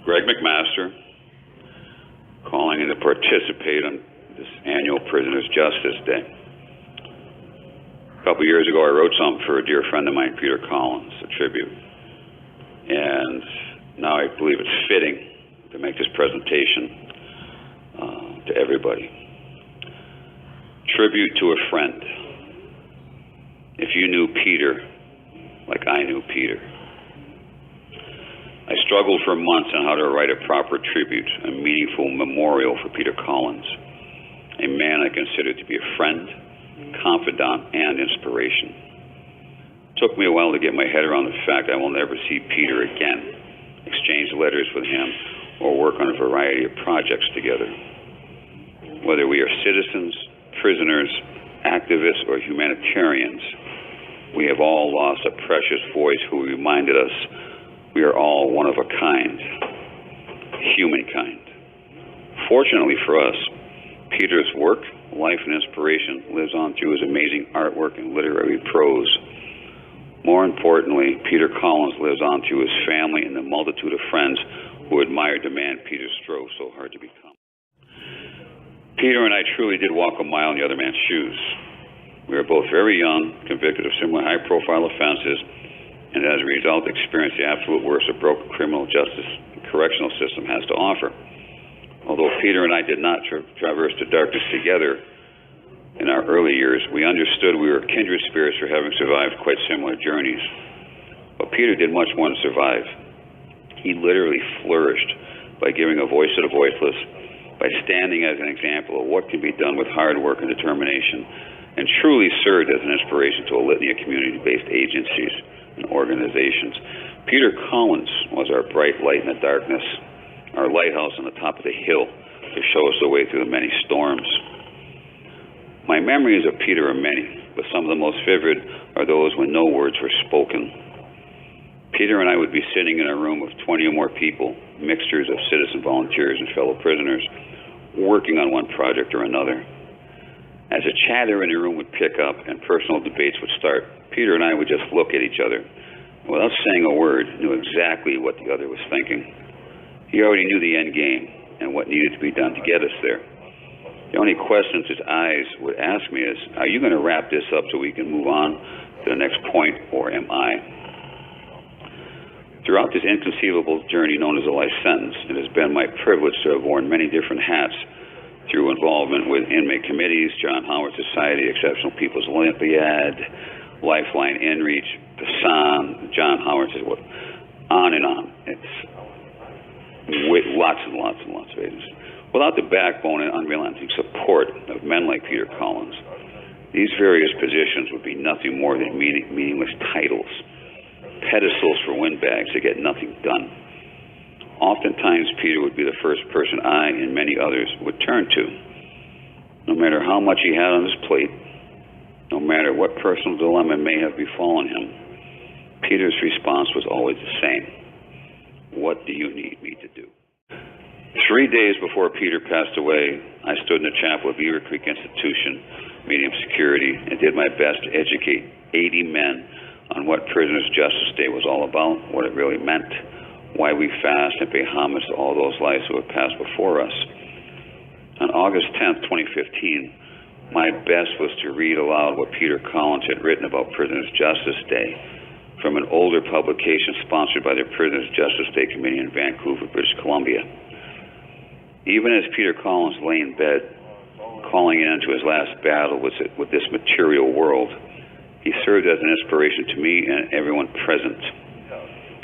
Greg McMaster, calling in to participate on this annual Prisoners' Justice Day. A couple years ago, I wrote something for a dear friend of mine, Peter Collins, a tribute. And now I believe it's fitting to make this presentation to everybody. Tribute to a friend. If you knew Peter like I knew Peter. I struggled for months on how to write a proper tribute, a meaningful memorial for Peter Collins, a man I considered to be a friend, confidant, and inspiration. It took me a while to get my head around the fact I will never see Peter again, exchange letters with him, or work on a variety of projects together. Whether we are citizens, prisoners, activists, or humanitarians, we have all lost a precious voice who reminded us we are all one of a kind, humankind. Fortunately for us, Peter's work, life, and inspiration lives on through his amazing artwork and literary prose. More importantly, Peter Collins lives on through his family and the multitude of friends who admired the man Peter strove so hard to become. Peter and I truly did walk a mile in the other man's shoes. We were both very young, convicted of similar high-profile offenses, and as a result experienced the absolute worst a broken criminal justice and correctional system has to offer. Although Peter and I did not traverse the darkness together in our early years, we understood we were kindred spirits for having survived quite similar journeys. But Peter did much more than survive. He literally flourished by giving a voice to the voiceless, by standing as an example of what can be done with hard work and determination, and truly served as an inspiration to a litany of community-based agencies and organizations. Peter Collins was our bright light in the darkness, our lighthouse on the top of the hill to show us the way through the many storms. My memories of Peter are many, but some of the most vivid are those when no words were spoken. Peter and I would be sitting in a room of 20 or more people, mixtures of citizen volunteers and fellow prisoners, working on one project or another. As a chatter in the room would pick up and personal debates would start, Peter and I would just look at each other, and without saying a word, knew exactly what the other was thinking. He already knew the end game and what needed to be done to get us there. The only questions his eyes would ask me is, are you going to wrap this up so we can move on to the next point, or am I? Throughout this inconceivable journey known as a life sentence, it has been my privilege to have worn many different hats through involvement with inmate committees, John Howard Society, Exceptional People's Olympiad, Lifeline Inreach, the SON, John Howard, on and on. It's lots and lots and lots of agencies. Without the backbone and unrelenting support of men like Peter Collins, these various positions would be nothing more than meaningless titles, pedestals for windbags that get nothing done. Oftentimes, Peter would be the first person I and many others would turn to. No matter how much he had on his plate, no matter what personal dilemma may have befallen him, Peter's response was always the same. What do you need me to do? 3 days before Peter passed away, I stood in the chapel of Beaver Creek Institution, medium security, and did my best to educate 80 men on what Prisoners' Justice Day was all about, what it really meant, why we fast and pay homage to all those lives who have passed before us. On August 10th, 2015, my best was to read aloud what Peter Collins had written about Prisoners' Justice Day from an older publication sponsored by the Prisoners' Justice Day Committee in Vancouver, British Columbia. Even as Peter Collins lay in bed, calling into his last battle with this material world, he served as an inspiration to me and everyone present.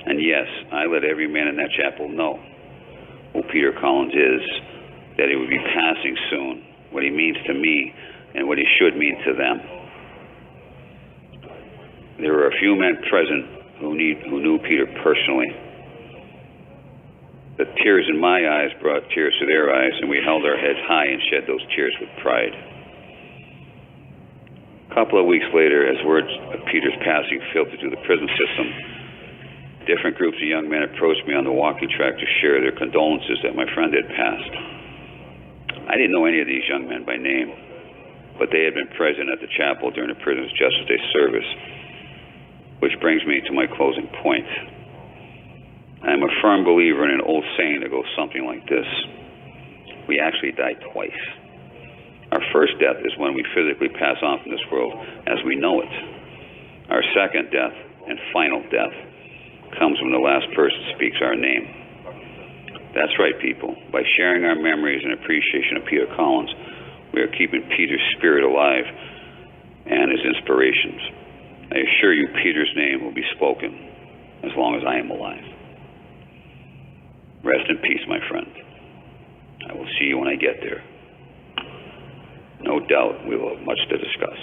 And yes, I let every man in that chapel know who Peter Collins is, that he would be passing soon, what he means to me, and what he should mean to them. There were a few men present who knew Peter personally. The tears in my eyes brought tears to their eyes, and we held our heads high and shed those tears with pride. A couple of weeks later, as words of Peter's passing filtered through the prison system, different groups of young men approached me on the walking track to share their condolences that my friend had passed. I didn't know any of these young men by name, but they had been present at the chapel during the Prisoners' Justice Day service, which brings me to my closing point. I'm a firm believer in an old saying that goes something like this: we actually die twice. Our first death is when we physically pass on from this world as we know it. Our second death and final death comes when the last person speaks our name. That's right, people. By sharing our memories and appreciation of Peter Collins, we are keeping Peter's spirit alive and his inspirations. I assure you, Peter's name will be spoken as long as I am alive. Rest in peace, my friend. I will see you when I get there. No doubt we will have much to discuss.